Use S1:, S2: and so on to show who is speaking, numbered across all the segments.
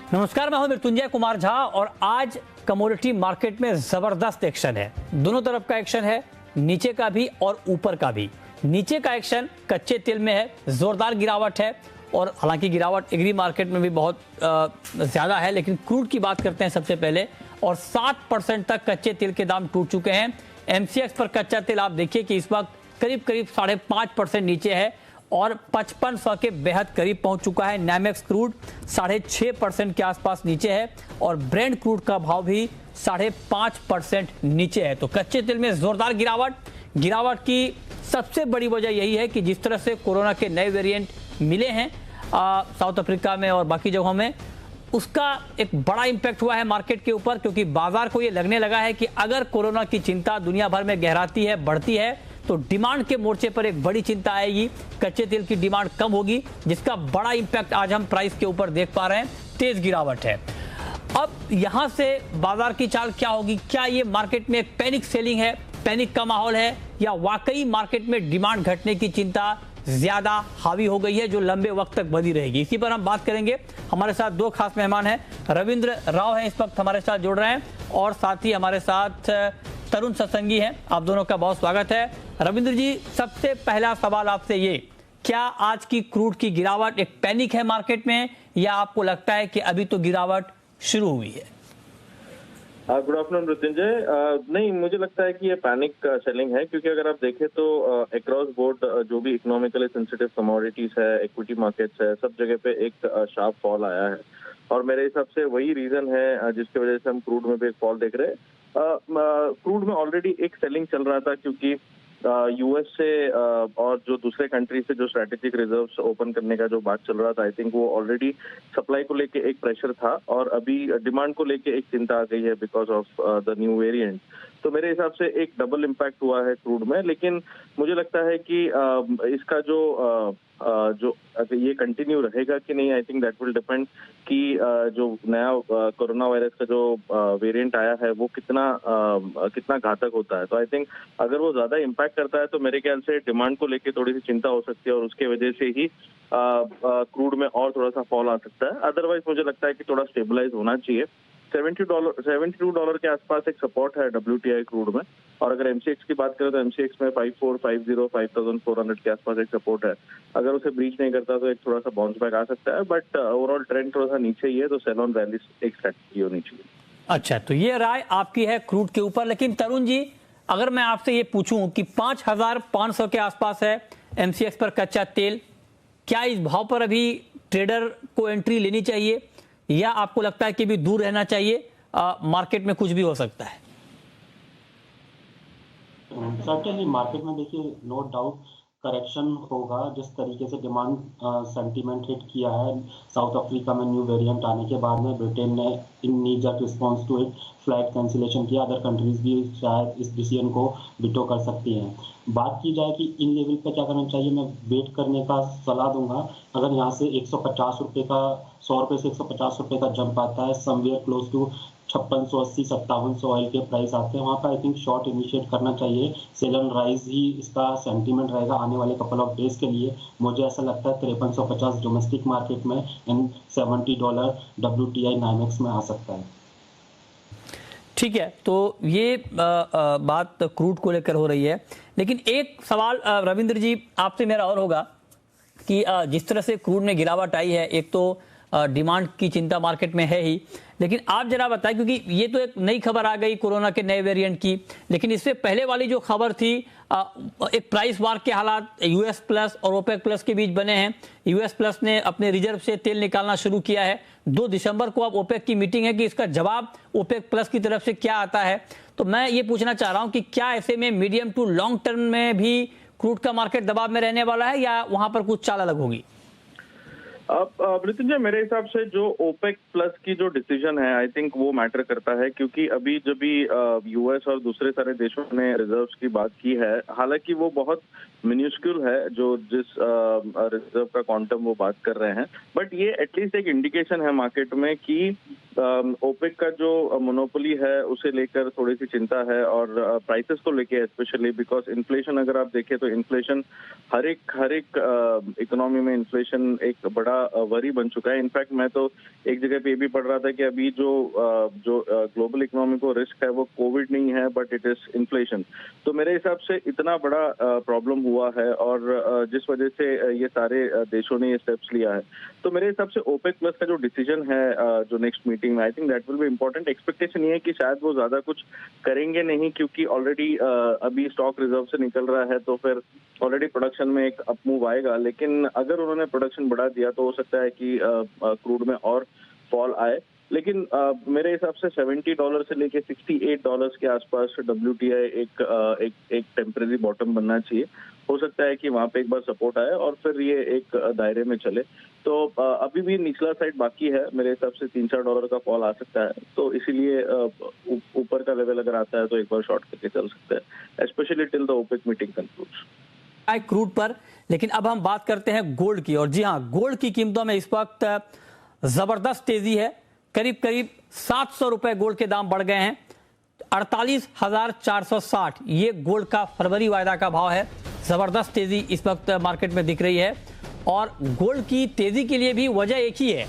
S1: नमस्कार, मैं हूं मृत्युंजय कुमार झा और आज कमोडिटी मार्केट में जबरदस्त एक्शन है। दोनों तरफ का एक्शन है, नीचे का भी और ऊपर का भी। नीचे का एक्शन कच्चे तेल में है, जोरदार गिरावट है और हालांकि गिरावट एग्री मार्केट में भी बहुत ज्यादा है, लेकिन क्रूड की बात करते हैं सबसे पहले। और 7% तक कच्चे तेल के दाम टूट चुके हैं। एमसीएक्स पर कच्चा तेल आप देखिए कि इस वक्त करीब 5.5% नीचे है और 5500 के बेहद करीब पहुंच चुका है। नैमेक्स क्रूड 6.5% के आसपास नीचे है और ब्रेंट क्रूड का भाव भी 5.5% नीचे है। तो कच्चे तेल में जोरदार गिरावट की सबसे बड़ी वजह यही है कि जिस तरह से कोरोना के नए वेरिएंट मिले हैं साउथ अफ्रीका में और बाकी जगहों में, उसका एक बड़ा इंपैक्ट हुआ है मार्केट के ऊपर, क्योंकि बाजार को यह लगने लगा है कि अगर कोरोना की चिंता दुनिया भर में गहराती है, बढ़ती है, तो डिमांड के मोर्चे पर एक बड़ी चिंता आएगी। कच्चे तेल की डिमांड कम होगी, जिसका बड़ा इंपैक्ट आज हम प्राइस के ऊपर देख पा रहे हैं। तेज गिरावट है। अब यहां से बाजार की चाल क्या होगी? क्या ये मार्केट में एक पैनिक सेलिंग है, पैनिक का माहौल है, या वाकई मार्केट में डिमांड घटने की चिंता ज्यादा हावी हो गई है जो लंबे वक्त तक बनी रहेगी? इसी पर हम बात करेंगे। हमारे साथ दो खास मेहमान हैं। रविंद्र राव हैं, इस वक्त हमारे साथ जुड़ रहे हैं, और साथ ही हमारे साथ तरुण सत्संगी हैं। आप दोनों का बहुत स्वागत है। रविंद्र जी, सबसे पहला सवाल आपसे ये, क्या आज की क्रूड की गिरावट एक पैनिक है मार्केट में, या आपको लगता है कि अभी तो गिरावट शुरू हुई है?
S2: Good afternoon Mrityunjay. नहीं, मुझे लगता है कि ये पैनिक सेलिंग है, क्योंकि अगर आप देखें तो अक्रॉस बोर्ड जो भी इकोनॉमिकली सेंसिटिव कमोडिटीज है, इक्विटी मार्केट्स है, सब जगह पे एक शार्प फॉल आया है। और मेरे हिसाब से वही रीजन है जिसकी वजह से हम क्रूड में भी एक फॉल देख रहे हैं। क्रूड में ऑलरेडी एक सेलिंग चल रहा था, क्योंकि यूएस से और जो दूसरे कंट्री से जो स्ट्रेटेजिक रिजर्व्स ओपन करने का जो बात चल रहा था, आई थिंक वो ऑलरेडी सप्लाई को लेके एक प्रेशर था और अभी डिमांड को लेके एक चिंता आ गई है because of the new variant. तो मेरे हिसाब से एक डबल इम्पैक्ट हुआ है क्रूड में। लेकिन मुझे लगता है कि इसका जो ये कंटिन्यू रहेगा कि नहीं, I think that will depend कि जो नया कोरोना वायरस का जो वेरिएंट आया है वो कितना घातक होता है। तो आई थिंक अगर वो ज्यादा इम्पैक्ट करता है तो मेरे ख्याल से डिमांड को लेके थोड़ी सी चिंता हो सकती है और उसके वजह से ही क्रूड में और थोड़ा सा फॉल आ सकता है। अदरवाइज मुझे लगता है कि थोड़ा स्टेबलाइज होना चाहिए। $72 के आसपास एक सपोर्ट है WTI क्रूड में, और अगर एमसीएक्स की बात करें तो एमसीएक्स में 5450 5400 के आसपास एक सपोर्ट है। अगर उसे ब्रीच नहीं करता तो एक थोड़ा सा बाउंस बैक आ सकता है, बट ओवरऑल ट्रेंड थोड़ा सा नीचे ही है, तो सेल ऑन रैली एक स्ट्रेटजी होनी चाहिए।
S1: अच्छा, तो ये राय आपकी है क्रूड के ऊपर। लेकिन तरुण जी, अगर मैं आपसे ये पूछूं कि 5500 के आसपास है एमसीएक्स पर कच्चा तेल, क्या इस भाव पर अभी ट्रेडर को एंट्री लेनी चाहिए, या आपको लगता है कि भी दूर रहना चाहिए, मार्केट में कुछ भी हो सकता है?
S3: सर्टेनली मार्केट में देखिए, नो डाउट करेक्शन होगा। जिस तरीके से डिमांड सेंटीमेंट हिट किया है साउथ अफ्रीका में न्यू वेरिएंट आने के बाद में, ब्रिटेन ने in knee jerk response to it flight cancellation किया। अदर कंट्रीज भी शायद इस डिसीजन को विटो कर सकती हैं। बात की जाए कि इन लेवल पे क्या करना चाहिए, मैं वेट करने का सलाह दूंगा। अगर यहाँ से 150 रुपये का, 100 रुपये से 150 रुपये का जंप आता है, समवेयर क्लोज टू 5680 5700 ऑयल के प्राइस आते हैं, वहाँ पर आई थिंक शॉर्ट इनिशिएट करना चाहिए। सेल ऑन राइज ही इसका सेंटीमेंट रहेगा आने वाले कपल ऑफ डेज के लिए। मुझे ऐसा लगता है 5350 डोमेस्टिक मार्केट में एंड $70 WTI नाइमेक्स में आ सकता है।
S1: ठीक है, तो ये बात क्रूड को लेकर हो रही है। लेकिन एक सवाल रविंद्र जी आपसे मेरा और होगा कि जिस तरह से क्रूड में गिरावट आई है, एक तो डिमांड की चिंता मार्केट में है ही, लेकिन आप जरा बताएं, क्योंकि ये तो एक नई खबर आ गई कोरोना के नए वेरिएंट की, लेकिन इससे पहले वाली जो खबर थी, एक प्राइस वार के हालात यूएस प्लस और ओपेक प्लस के बीच बने हैं। यूएस प्लस ने अपने रिजर्व से तेल निकालना शुरू किया है। 2 दिसंबर को अब ओपेक की मीटिंग है कि इसका जवाब ओपेक प्लस की तरफ से क्या आता है। तो मैं ये पूछना चाह रहा हूं कि क्या ऐसे में मीडियम टू लॉन्ग टर्म में भी क्रूड का मार्केट दबाव में रहने वाला है, या वहां पर कुछ चाल अलग होगी?
S2: अब मृत्युंजय, मेरे हिसाब से जो ओपेक प्लस की जो डिसीजन है, आई थिंक वो मैटर करता है, क्योंकि अभी जब भी यूएस और दूसरे सारे देशों ने रिजर्व्स की बात की है, हालांकि वो बहुत मिन्यूस्क्यूल है जो जिस रिजर्व का क्वांटम वो बात कर रहे हैं, बट ये एटलीस्ट एक इंडिकेशन है मार्केट में कि ओपेक का जो मोनोपोली है उसे लेकर थोड़ी सी चिंता है, और प्राइसेस को लेके स्पेशली बिकॉज इन्फ्लेशन अगर आप देखें तो इन्फ्लेशन हर एक इकोनॉमी में इन्फ्लेशन एक बड़ा वरी बन चुका है। इनफैक्ट मैं तो एक जगह पे ये भी पढ़ रहा था कि अभी जो ग्लोबल इकोनॉमी को रिस्क है वो कोविड नहीं है बट इट इज इन्फ्लेशन। तो मेरे हिसाब से इतना बड़ा प्रॉब्लम हुआ है और जिस वजह से ये सारे देशों ने ये स्टेप्स लिया है, तो मेरे हिसाब से ओपेक प्लस का जो डिसीजन है जो नेक्स्ट मीटिंग में, I think that will be important. Expectation ये है कि शायद वो ज्यादा कुछ करेंगे नहीं, क्योंकि ऑलरेडी अभी स्टॉक रिजर्व से निकल रहा है, तो फिर ऑलरेडी प्रोडक्शन में एक अप मूव आएगा। लेकिन अगर उन्होंने प्रोडक्शन बढ़ा दिया तो हो सकता है कि क्रूड में और फॉल आए। लेकिन मेरे हिसाब से $70 से लेके $68 के आसपास WTI एक टेम्परेरी बॉटम बनना चाहिए। हो सकता है कि वहां पे एक बार सपोर्ट आए और फिर ये एक दायरे में चले। तो अभी भी निचला साइड बाकी है, मेरे हिसाब से $3-4 का फॉल आ सकता है, तो इसीलिए ऊपर का लेवल अगर आता है तो एक बार शॉर्ट करके चल सकता है, specially till the OPEC meeting concludes.
S1: Crude पर। लेकिन अब हम बात करते हैं गोल्ड की, और जी हाँ, गोल्ड की कीमतों में इस वक्त जबरदस्त तेजी है। करीब करीब 700 रुपए गोल्ड के दाम बढ़ गए हैं। 48,460 ये गोल्ड का फरवरी वायदा का भाव है। जबरदस्त तेजी इस वक्त मार्केट में दिख रही है, और गोल्ड की तेजी के लिए भी वजह एक ही है,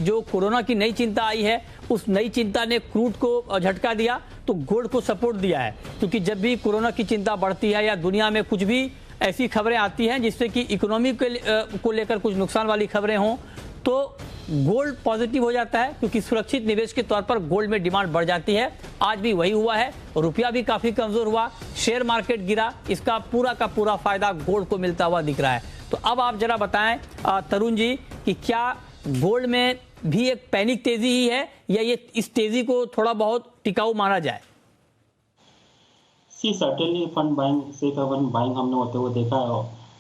S1: जो कोरोना की नई चिंता आई है, उस नई चिंता ने क्रूड को झटका दिया तो गोल्ड को सपोर्ट दिया है। क्योंकि जब भी कोरोना की चिंता बढ़ती है या दुनिया में कुछ भी ऐसी खबरें आती हैं जिससे कि इकोनॉमी को लेकर कुछ नुकसान वाली खबरें हों, तो गोल्ड पॉजिटिव हो जाता है, क्योंकि सुरक्षित निवेश के तौर पर गोल्ड में डिमांड बढ़ जाती है। आज भी वही हुआ है, रुपया भी काफी कमजोर हुआ, शेयर मार्केट गिरा, इसका पूरा का पूरा फायदा गोल्ड को मिलता हुआ दिख रहा है। तो अब आप जरा बताएं तरुण जी कि क्या गोल्ड में भी एक पैनिक तेजी ही है, या ये इस तेजी को थोड़ा बहुत टिकाऊ माना जाए?
S3: Certainly fund buying, safe haven buying हमने होते हुए देखा है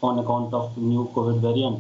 S3: on account of new Covid variant.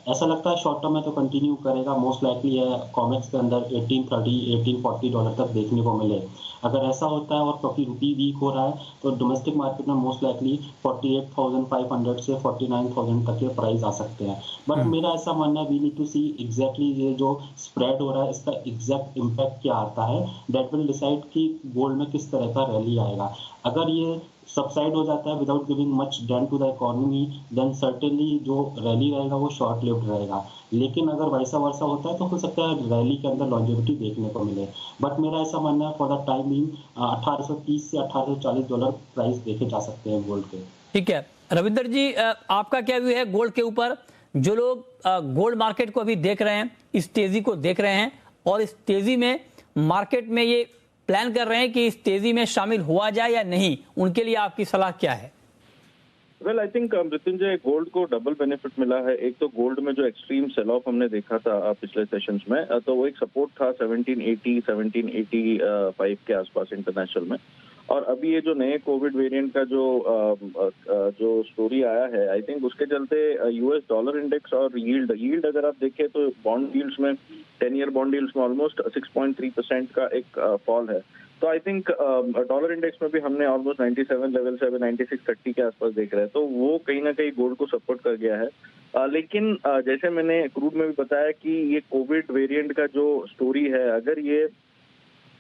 S3: ऐसा लगता है शॉर्ट टर्म में तो कंटिन्यू करेगा, मोस्ट लाइकली है कॉमेक्स के अंदर $1840 तक देखने को मिले। अगर ऐसा होता है और क्योंकि रुपी वीक हो रहा है तो डोमेस्टिक मार्केट में मोस्ट लाइकली 48,500 से 49,000 तक के प्राइस आ सकते हैं। बट मेरा ऐसा मानना है we need to see exactly ये जो स्प्रेड हो रहा है इसका एग्जैक्ट इम्पैक्ट क्या आता है, दैट विल डिसाइड कि गोल्ड में किस तरह का रैली आएगा। अगर ये सबसाइड हो जाता है without giving much dent to the economy, then certainly जो रैली रहेगा वो शॉर्ट लिव्ड रहेगा। लेकिन अगर वैसा वर्षा होता है तो हो सकता है रैली के अंदर लॉन्जेविटी देखने को मिले। बट मेरा ऐसा मानना है फॉर द टाइम बीइंग 1830 से $1840 प्राइस देखे जा सकते हैं गोल्ड के।
S1: ठीक है रविंदर जी, आपका क्या व्यू है गोल्ड के ऊपर? जो लोग गोल्ड मार्केट को अभी देख रहे हैं, इस तेजी को देख रहे हैं, और इस तेजी में मार्केट में ये प्लान कर रहे हैं कि इस तेजी में शामिल हुआ जाए या नहीं, उनके लिए आपकी सलाह क्या है?
S2: Well, I think Mrityunjay, gold को डबल बेनिफिट मिला है। एक तो गोल्ड में जो एक्सट्रीम सेल ऑफ हमने देखा था पिछले सेशंस में, तो वो एक सपोर्ट था 1780 1785 के आसपास इंटरनेशनल में। और अभी ये जो नए कोविड वेरिएंट का जो स्टोरी आया है, आई थिंक उसके चलते यूएस डॉलर इंडेक्स और यील्ड अगर आप देखें तो बॉन्ड यील्ड्स में 10 ईयर बॉन्ड यील्ड्स में ऑलमोस्ट 6.3% का एक फॉल है। तो आई थिंक डॉलर इंडेक्स में भी हमने ऑलमोस्ट 97 लेवल से अभी 9630 के आसपास देख रहे हैं, तो वो कहीं ना कहीं गोल्ड को सपोर्ट कर गया है। लेकिन जैसे मैंने क्रूड में भी बताया कि ये कोविड वेरिएंट का जो स्टोरी है, अगर ये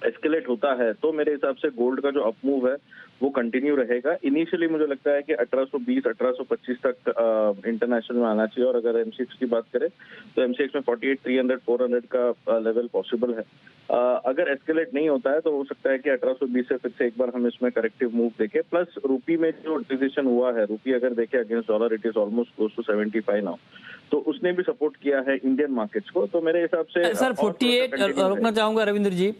S2: एस्केलेट होता है तो मेरे हिसाब से गोल्ड का जो अप मूव है वो कंटिन्यू रहेगा। इनिशियली मुझे लगता है कि 1820 1825 तक इंटरनेशनल में आना चाहिए, और अगर एमसीएक्स की बात करें तो एमसीएक्स में 48 300 400 का लेवल पॉसिबल है। अगर एस्केलेट नहीं होता है तो हो सकता है कि 1820 से फिर से एक बार हम इसमें करेक्टिव मूव देखें। प्लस रूपी में जो डिसीजन हुआ है, रूपी अगर देखें against dollar, it is almost close to 75 now, तो उसने भी सपोर्ट किया है इंडियन मार्केट्स को। तो मेरे हिसाब से
S1: सर 48 रोकना चाहूंगा रविंद्र जी,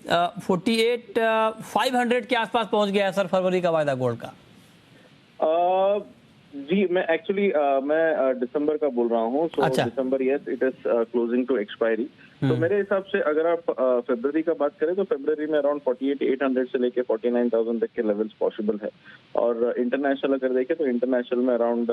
S1: 48,500 के आसपास पहुंच गया है सर फरवरी का वायदा गोल्ड का।
S2: जी, मैं एक्चुअली मैं दिसंबर का बोल रहा हूँ। So December, yes, it is closing to expiry. तो मेरे हिसाब से अगर आप फरवरी का बात करें तो फरवरी में अराउंड 48,800 से लेके 49,000 तक के लेवल्स पॉसिबल है। और इंटरनेशनल अगर देखें तो इंटरनेशनल में अराउंड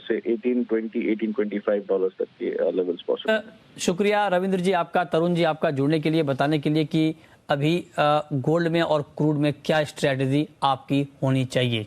S2: से $18-25 तक के लेवल्स पॉसिबल।
S1: शुक्रिया रविंद्र जी आपका, तरुण जी आपका, जुड़ने के लिए, बताने के लिए कि अभी गोल्ड में और क्रूड में क्या स्ट्रेटजी आपकी होनी चाहिए।